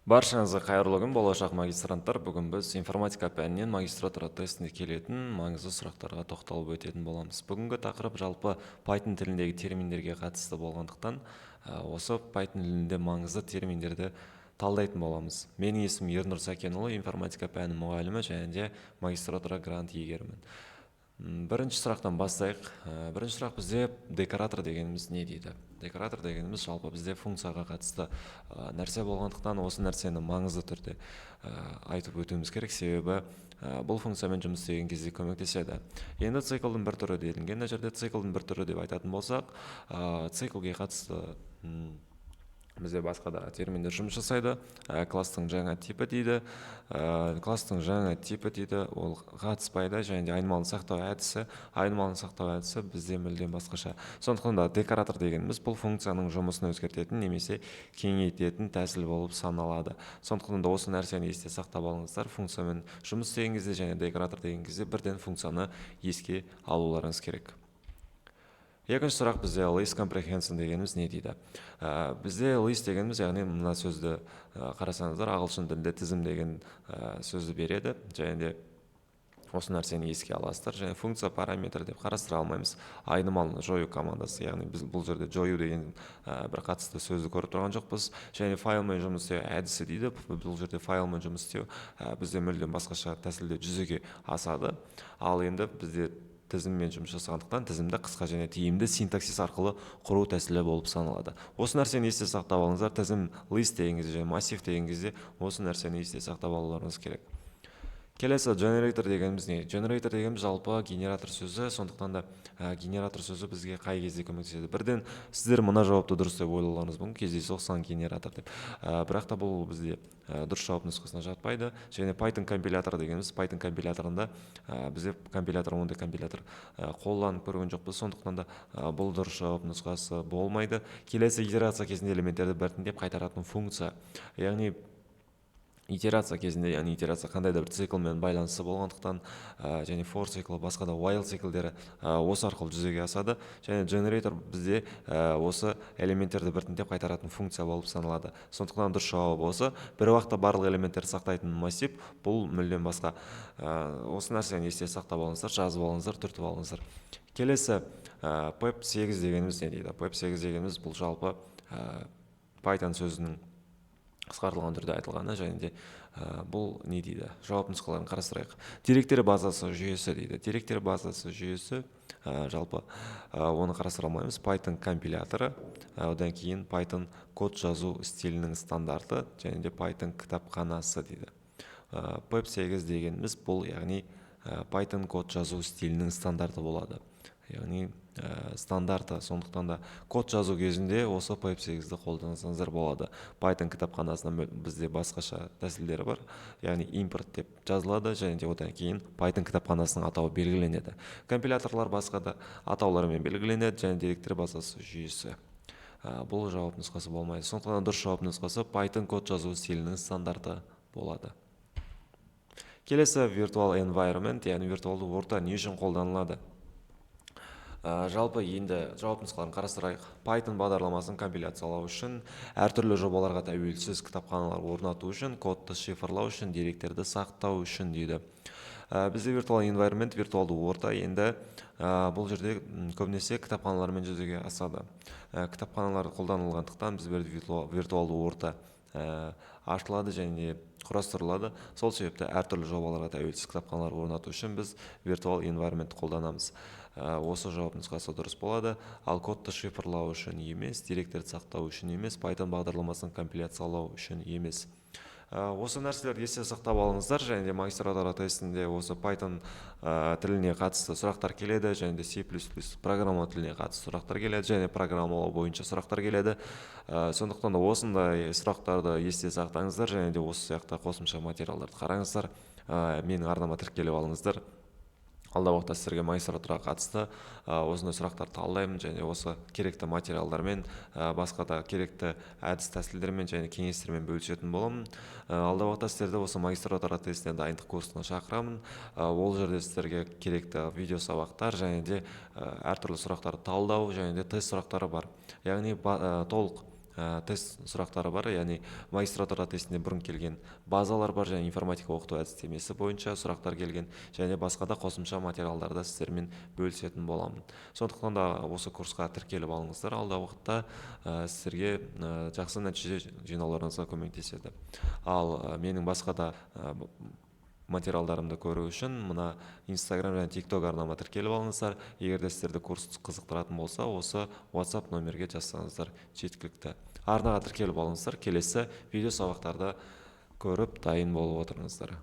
Баршаңызға қайырлы күн, болашақ магистранттар. Бүгін біз информатика пәнінен магистратура тестіне келетін маңызды сұрақтарға тоқталып өтетін боламыз. Бүгінгі тақырып жалпы Python тіліндегі терминдерге қатысты болғандықтан, осы Python тілінде маңызды терминдерді талдайтын боламыз. Менің есімім Ернұр Сәкенұлы, информатика пәні мұғалімі және де магистратура грант иегерімін. Бірінші сұрақтан бастайық. Бірінші сұрақ бізде декоратор дегеніміз не дейді? Декоратор дегеніміз жалпы бізде функцияға қатысты нәрсе болғандықтан осы нәрсені маңызды түрде айтып өтуіміз керек, себебі бұл функциямен жұмыс істеген кезде көмектеседі. Енді циклдың бір түрі делінген, мына жерде циклдың бір түрі деп айтатын болсақ, циклге қатысты бізде басқа да терминдер жұмыс жасайды. Класстың жаңа типі дейді. Класстың жаңа типі дейді, ол қатыспайды, және де айнымалыны сақтау әдісі. Айнымалыны сақтау әдісі бізде мүлдем басқаша. Сондықтан да декоратор дегеніміз бұл функцияның жұмысын өзгертетін немесе кеңейтетін тәсіл болып саналады. Сондықтан да осы нәрсені есте сақтап алыңыздар. Функциямен жұмыс істеген кезде және декоратор деген кезде бірден функцияны еске алуларыңыз керек. Екінші сұрақ бізде list comprehension дегеніміз не дейді? Бізде list дегеніміз, яғни мына сөзді қарасаңыздар, ағылшын тілінде тізім деген сөзді береді, және де осы нәрсені еске аласыздар. Және функция параметр деп қарастыра алмаймыз. Айнымалыны жою командасы, яғни біз бұл жерде жою деген бір қатысты сөзді көріп тұрған жоқпыз. Және файлмен жұмыс істеу әдісі дейді. Бұл жерде файлмен жұмыс істеу бізде мүлдем басқаша тәсілде жүзеге асады. Ал енді бізде тізіммен жұмыс жасағандықтан тізімді қысқа және тиімді синтаксис арқылы құру тәсілі болып саналады. Осы нәрсені есте сақтап алыңыздар. Тізім list деген кезде және массив деген кезде осы нәрсені есте сақтап алуларыңыз керек. Келесі generator дегеніміз не? Generator дегеніміз жалпы генератор сөзі, сондықтан да генератор сөзі бізге қай кезде көмектеседі? Бірден сіздер мына жауапты дұрыс деп ойлауларыңыз мүмкін, кездейсоқ сан генератор деп. Бірақ та бұл бізде дұрыс жауап нұсқасына жатпайды. Және Python компилятор дегеніміз, Python компиляторында бізде компилятор, ондай компилятор қолданып көрген жоқпыз, сондықтан да бұл дұрыс жауап нұсқасы болмайды. Келесі итерация кезінде элементтерді біртіндеп қайтаратын функция, яғни итерация кезінде, яғни итерация қандай да бір циклмен байланысы болғандықтан, және for циклы, басқа да while циклдері осы арқылы жүзеге асады. Және generator бізде осы элементтерді біртіндеп қайтаратын функция болып саналады. Сондықтан дұрыс жауап осы. Бір уақытта барлық элементтерді сақтайтын массив, бұл мүлдем басқа. Осы нәрсені есте сақтап алыңыздар, жазып алыңыздар, түртіп алыңыздар. Келесі pep8 дегеніміз не дейді? Pep8 дегеніміз бұл жалпы Python сөзінің қысқартылған түрде айтылғаны, және де бұл не дейді? Жауап нұсқаларын қарастырайық. Деректер базасы жүйесі дейді. Деректер базасы жүйесі жалпы оны қарастыра алмаймыз. Python компиляторы, одан кейін Python код жазу стилінің стандарты, және де Python кітапханасы дейді. Pep8 дегеніміз бұл, яғни Python код жазу стилінің стандарты болады. Яғни стандарты, сондықтан да код жазу кезінде осы Pep8-ді қолдансаңыздар болады. Python кітапханасында бізде басқаша тәсілдері бар, яғни импорт деп жазылады, және де одан кейін Python кітапханасының атауы белгіленеді. Компиляторлар басқа да атаулармен белгіленеді, және деректер базасы жүйесі. Бұл жауап нұсқасы болмайды. Сондықтан дұрыс жауап нұсқасы Python код жазу стилінің стандарты болады. Келесі virtual environment, яғни виртуалды орта не үшін қолданылады? Жалпы енді жауап нұсқаларын қарастырайық. Python бағдарламасын компиляциялау үшін, әртүрлі жобаларға тәуелсіз кітапханалар орнату үшін, кодты шифрлау үшін, деректерді сақтау үшін дейді. Бізде virtual environment, виртуалды орта, енді бұл жерде көбінесе кітапханалармен жүзеге асады. Кітапханалар қолданылғандықтан біз виртуалды орта ашылады және құрастырылады. Сол себепті әртүрлі жобаларға тәуелсіз кітапханалар орнату үшін біз virtual environment қолданамыз. Осы жауап нұсқасы дұрыс болады. Ал кодты шифрлау үшін емес, деректерді сақтау үшін емес, Python бағдарламасын компиляциялау үшін емес. Осы нәрселерді есте сақтап алыңыздар, және де магистратура тестінде осы Python тіліне қатысты сұрақтар келеді, және де C++ программа тіліне қатысты сұрақтар келеді, және программалау бойынша сұрақтар келеді. Сондықтан да осындай сұрақтарды есте сақтаңыздар, және де осы сияқты қосымша материалдарды қараңыздар. Менің арнама тіркеліп алыңыздар. Алдағы уақытта сіздерге магистратураға қатысты осындай сұрақтар талдаймын, және осы керекті материалдармен, басқа да керекті әдіс тәсілдермен және кеңестермен бөлісетін боламын. Алдағы уақытта сіздерді осы магистратура тестіне дайындық курсына шақырамын. Ол жерде сіздерге керекті видео сабақтар және де әртүрлі сұрақтарды талдау және де тест сұрақтары бар. Яғни толық тест сұрақтары бар, яғни магистратура тестіне бұрын келген базалар бар, және информатика оқыту әдістемесі бойынша сұрақтар келген, және басқа да қосымша материалдарда сіздермен бөлісетін боламын. Сондықтан да осы курсқа тіркеліп алыңыздар, алдағы уақытта сіздерге жақсы нәтиже жинауларыңызға көмектеседі. Ал менің басқа да материалдарымды көру үшін мына Instagram және TikTok арнама тіркеліп алыңыздар. Егер де сіздерді курс қызықтыратын болса, осы WhatsApp номерге жазсаңыздар жеткілікті. Арнаға тіркеліп алыңыздар, келесі видео сабақтарды көріп дайын болып отырыңыздар.